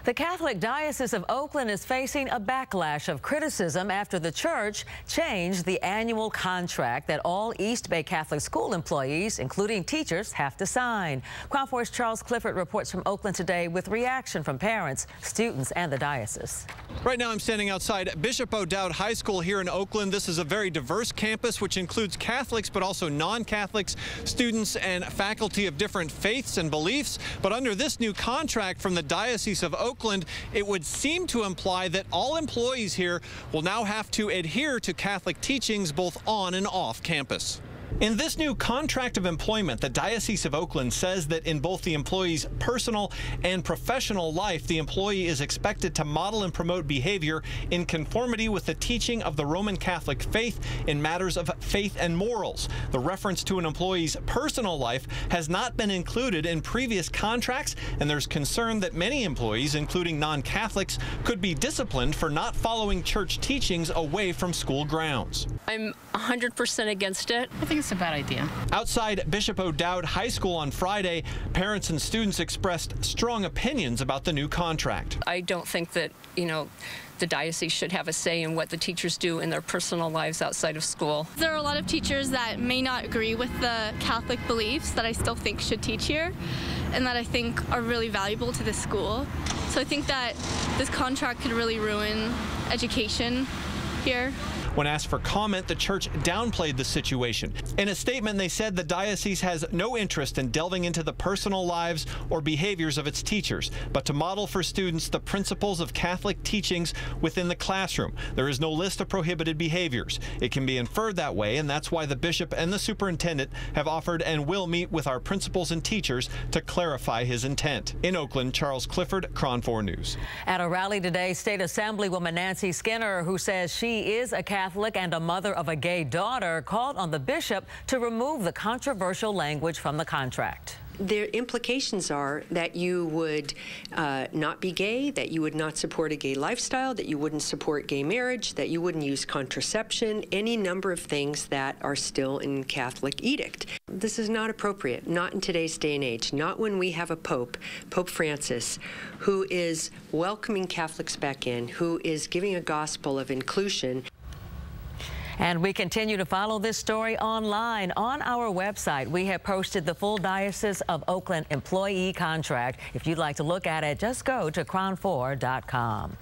The Catholic Diocese of Oakland is facing a backlash of criticism after the church changed the annual contract that all East Bay Catholic school employees, including teachers, have to sign. Crown 4's Charles Clifford reports from Oakland today with reaction from parents, students, and the diocese. Right now I'm standing outside Bishop O'Dowd High School here in Oakland. This is a very diverse campus which includes Catholics but also non-Catholics, students and faculty of different faiths and beliefs. But under this new contract from the Diocese of Oakland, it would seem to imply that all employees here will now have to adhere to Catholic teachings both on and off campus. In this new contract of employment, the Diocese of Oakland says that in both the employee's personal and professional life, the employee is expected to model and promote behavior in conformity with the teaching of the Roman Catholic faith in matters of faith and morals. The reference to an employee's personal life has not been included in previous contracts, and there's concern that many employees, including non-Catholics, could be disciplined for not following church teachings away from school grounds. I'm 100% against it. I think it's a bad idea. Outside Bishop O'Dowd High School on Friday, parents and students expressed strong opinions about the new contract. I don't think that, the diocese should have a say in what the teachers do in their personal lives outside of school. There are a lot of teachers that may not agree with the Catholic beliefs that I still think should teach here and that I think are really valuable to this school. So I think that this contract could really ruin education here. When asked for comment, the church downplayed the situation. In a statement, they said the diocese has no interest in delving into the personal lives or behaviors of its teachers, but to model for students the principles of Catholic teachings within the classroom. There is no list of prohibited behaviors. It can be inferred that way, and that's why the bishop and the superintendent have offered and will meet with our principals and teachers to clarify his intent. In Oakland, Charles Clifford, Crown 4 News. At a rally today, State Assemblywoman Nancy Skinner, who says she is a Catholic and a mother of a gay daughter, called on the bishop to remove the controversial language from the contract. The implications are that you would not be gay, that you would not support a gay lifestyle, that you wouldn't support gay marriage, that you wouldn't use contraception, any number of things that are still in Catholic edict. This is not appropriate, not in today's day and age, not when we have a Pope, Pope Francis, who is welcoming Catholics back in, who is giving a gospel of inclusion. And we continue to follow this story online. On our website, we have posted the full Diocese of Oakland employee contract. If you'd like to look at it, just go to crown4.com.